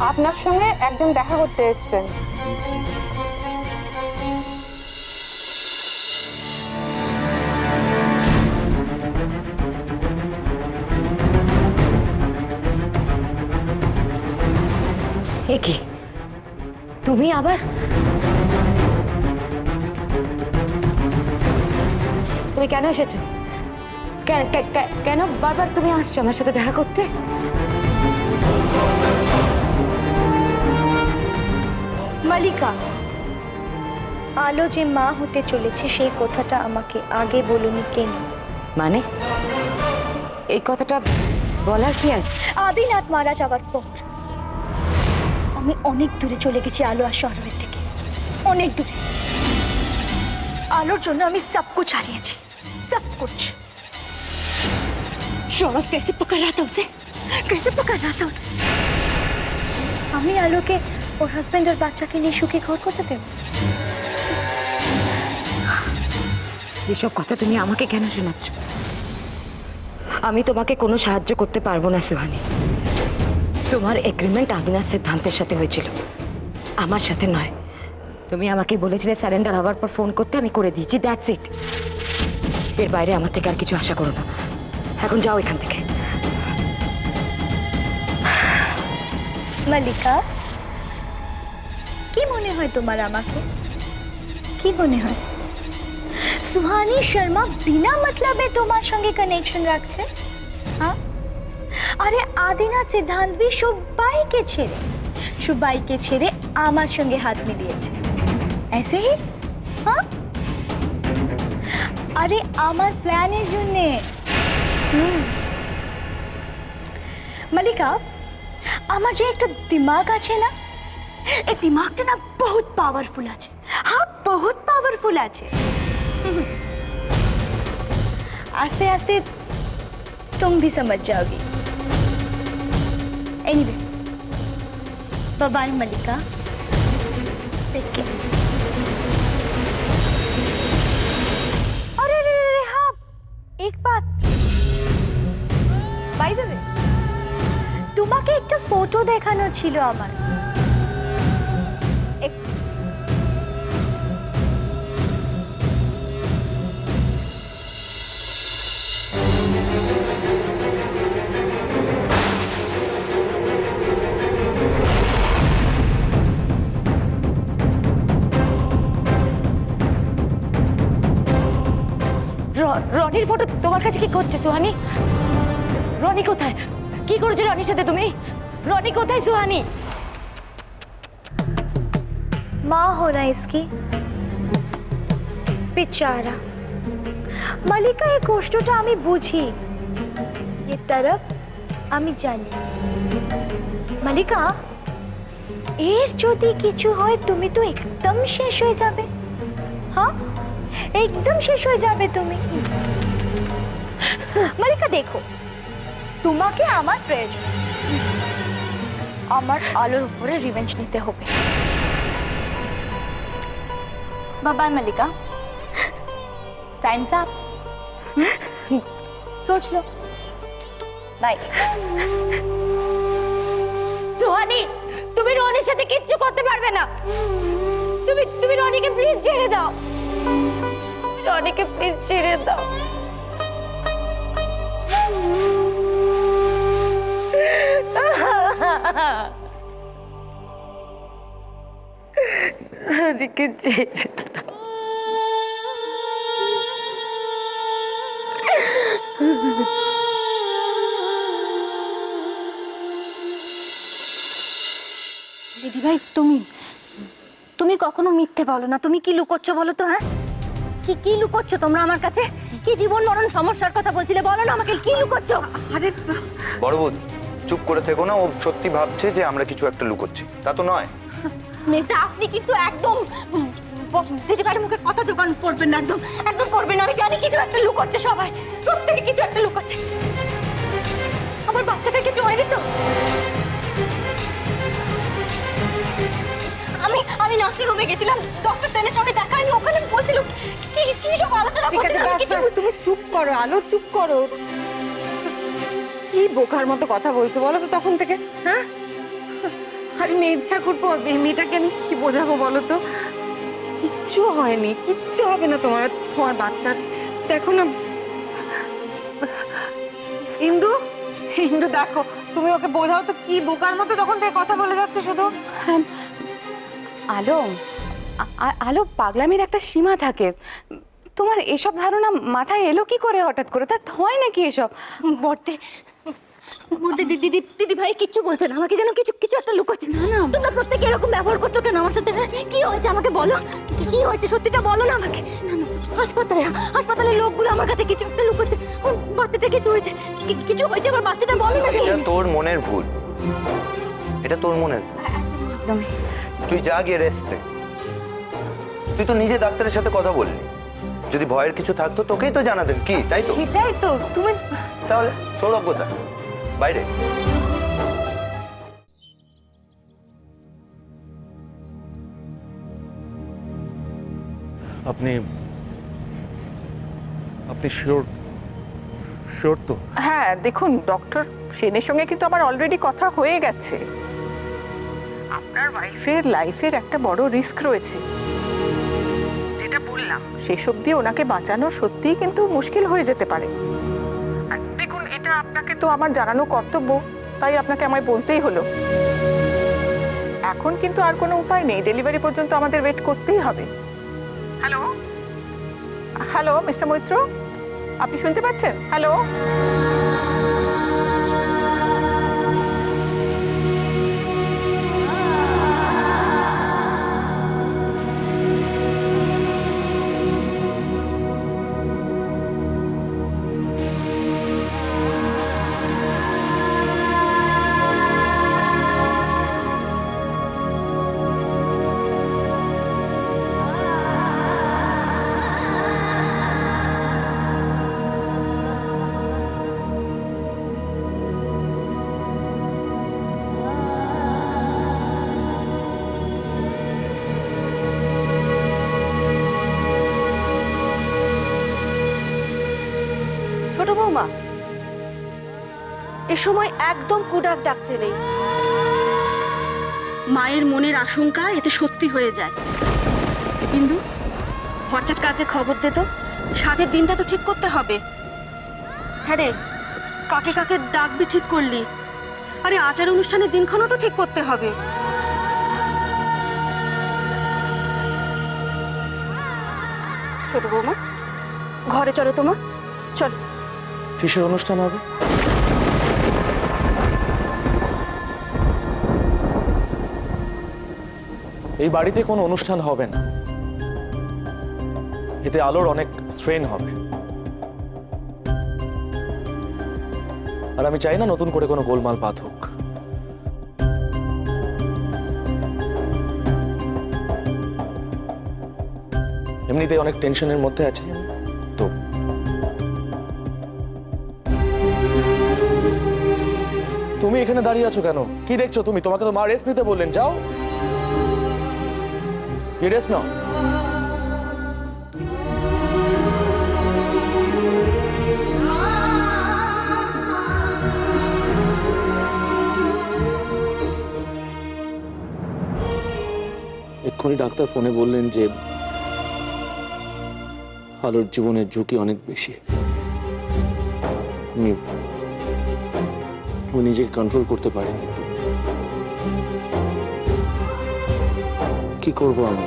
আপনার সঙ্গে একজন দেখা করতে এসেছেন। এ কি, তুমি আবার? তুমি কেন এসেছো? কেন বারবার তুমি আসছো আমার সাথে দেখা করতে? মালিকা, আলো যে মা হতে চলেছে সেই কথাটা আমাকে আগে বলুনি কেন? মানে এই কথাটা বলার কি আছে? আদিনাথ মারা যাওয়ার পর আমি অনেক দূরে চলে গেছি আলো আর শহরের থেকে, অনেক দূরে। আলোর জন্য আমি সব কুছ হারিয়েছি, সব কুছ। शौरव कैसे पकड़ रहा था उसे, कैसे पकड़ रहा था उसे? আমি আলোকে ওর হাজবেন্ড আর বাচ্চাকে নিয়ে সুখী ঘর করতে দেব? এসব কথা তুমি আমাকে কেন শোনাচ্ছ? আমি তোমাকে কোনো সাহায্য করতে পারবো না সুহানি। তোমার এগ্রিমেন্ট আদিনাথ সিদ্ধান্তের সাথে হয়েছিল, আমার সাথে নয়। তুমি আমাকে বলেছিলে সারেন্ডার হওয়ার পর ফোন করতে, আমি করে দিয়েছি, দ্যাটস ইট। এর বাইরে আমার থেকে আর কিছু আশা করো না। এখন যাও এখান থেকে। মালিকা, কি মনে হয় তোমার আমাকে? কি মনে হয় সুহানি শর্মা বিনা মতলবে তোমার সঙ্গে কানেকশন রাখছে? হ্যাঁ, আরে আদিনাথ সিদ্ধান্ত भी সবাইকে ছেড়ে আমার সঙ্গে হাত মিলিয়েছে। ऐसे ही? হ্যাঁ, আরে আমার প্ল্যানের জন্য। মালিকা, আমার যে একটা দিমাগ আছে না, এই দিমাগটা না বহুত পাওয়ারফুল আছে। হ্যাঁ, বহুত পাওয়ারফুল আছে। आस्ते आस्ते तुम भी समझ जाओगी। एनीवे, बाय बाय मलिका, टेक केयर। अरे हाँ, एक बात, बाय द वे, তোমাকে একটা ফটো দেখানোর ছিল আমার। রনির ফটো তোমার কাছে কি করছে সুহানি? রনি কোথায়? কি করেছো রনির সাথে তুমি? রনি কোথায় সুহানি? माँ हो ना इसकी, बेचारा। মালিকা, এই কষ্টটা আমি বুঝি, এ তরফ আমি জানি। মালিকা, এর যদি কিছু হয় তুমি তো একদম শেষ হয়ে যাবে। হ্যাঁ, একদম শেষ হয়ে যাবে তুমি। মালিকা দেখো, তোমাকে আমার প্রয়োজন, আমার আলোর উপরে রিভেঞ্জ নিতে হবে। बाय बाय मलिका, टाइम्स अप। सोच लो, बाय। সুহানি, তুমি রনির সাথে কিচ্ছু করতে পারবে না। তুমি রনিকে প্লিজ ছেড়ে দাও। রনিকে প্লিজ ছেড়ে দাও। রনিকে ছেড়ে দাও। দিদি ভাই, তুমি তুমি কখনো মিথ্যে বলো না। তুমি কি লুকোচ্ছ বলো তো? হ্যাঁ, কি লুকোচ্ছ তোমরা আমার কাছে? কি জীবন মরণ সমস্যার কথা বলছিলে, বলো না আমাকে, কি লুকোচ্ছ? আরে বড় বোন, চুপ করে থেকো না। ও সত্যি ভাবছে যে আমরা কিছু একটা লুকোচ্ছি, তা তো নয়। মেসা, আপনি কিন্তু একদম দিদি ভাইয়ের মুখে কথা জোগান করবেন না, একদম একদম করবেন না। আমি জানি কিছু একটা লুকোচ্ছে, সবাই প্রত্যেকে কিছু একটা লুকোচ্ছে। আমার বাচ্চাটা কিছু হয়নি তো? আমি নার্সিংহোমে গেছিলাম, ডক্টর সেনের সঙ্গে দেখা হয়নি। ওখানে বলছিল কি কি সব আলোচনা করছিল, আমি কিছু তুমি চুপ করো আলো, চুপ করো। কি বোকার মতো কথা বলছো বলো তো তখন থেকে? হ্যাঁ, আরে মেজ ঠাকুরপো, এই মেয়েটাকে আমি কি বোঝাবো বলো তো? কিচ্ছু হয়নি, কিচ্ছু হবে না তোমার তোমার বাচ্চার। দেখো না ইন্দু, ইন্দু দেখো, তুমি ওকে বোঝাও তো, কি বোকার মতো তখন থেকে কথা বলে যাচ্ছে শুধু। আলো, আলো, পাগলামির একটা সীমা থাকে। তোমার এসব ধারণা মাথায় এলো কি করে হঠাৎ করে? তা হয় নাকি এসব? বর্তে বর্তে দিদি দিদি ভাই কিচ্ছু বলছে না আমাকে, যেন কিছু কিছু একটা লুকোচ্ছে। না না, তোমরা প্রত্যেকে এরকম ব্যবহার করছো কেন আমার সাথে? কি হয়েছে আমাকে বলো, কি হয়েছে সত্যিটা বলো না আমাকে। না না, হাসপাতালের লোকগুলো আমার কাছে কিছু একটা লুকোচ্ছে। আমার বাচ্চাটা কিছু হয়েছে, কিছু হয়েছে আমার বাচ্চাটা, বলো না। এটা তোর মনের ভুল, এটা তোর মনের ভুল। একদমই। তুই যা গিয়ে রেস্ট নে। তুই তো নিজে ডাক্তারের সাথে কথা বললি, যদি ভয়ের কিছু থাকতো তোকেই তো জানাতেন, কি তাই তো? সেটাই তো তুমি। তাহলে সৌরভ কোথায়? বাইরে। আপনি আপনি শিওর শিওর তো? হ্যাঁ দেখুন, ডক্টর সেনের সঙ্গে কিন্তু আমার অলরেডি কথা হয়ে গেছে। আপনার ওয়াইফের লাইফের একটা বড় রিস্ক রয়েছে, যেটা বললাম সেসব দিয়ে ওনাকে বাঁচানো সত্যিই কিন্তু মুশকিল হয়ে যেতে পারে। আর দেখুন, এটা আপনাকে তো আমার জানানো কর্তব্য, তাই আপনাকে আমায় বলতেই হলো। এখন কিন্তু আর কোনো উপায় নেই, ডেলিভারি পর্যন্ত আমাদের ওয়েট করতেই হবে। হ্যালো হ্যালো মিস্টার মৈত্র, আপনি শুনতে পাচ্ছেন? হ্যালো। ছোট বৌমা, এ সময় একদম কুডাক ডাকতে নেই। মায়ের মনের আশঙ্কা এতে সত্যি হয়ে যায়। কিন্তু ভট্টাচ কাকে খবর দে তো, সাধের দিনটা তো ঠিক করতে হবে। হ্যাঁ রে, কাকে কাকে ডাকবি ঠিক করলি? আরে আচার অনুষ্ঠানের দিনক্ষণও তো ঠিক করতে হবে। ছোট বৌমা, ঘরে চলো তোমা, চলো। কিসের অনুষ্ঠান হবে? এই বাড়িতে কোনো অনুষ্ঠান হবে না, এতে আলোর অনেক স্ট্রেন হবে। আর আমি চাই না নতুন করে কোনো গোলমাল পাথক। এমনিতে অনেক টেনশনের মধ্যে আছে তো। তুমি এখানে দাঁড়িয়ে আছো কেন? কি দেখছো তুমি? তোমাকে তো মা রেস্ট নিতে বললেন, যাও রেস্ট নাও। এক্ষুনি ডাক্তার ফোনে বললেন যে আলোর জীবনের ঝুঁকি অনেক বেশি। আমি নিজেকে কন্ট্রোল করতে পারিনি তো। কি করবো আমি?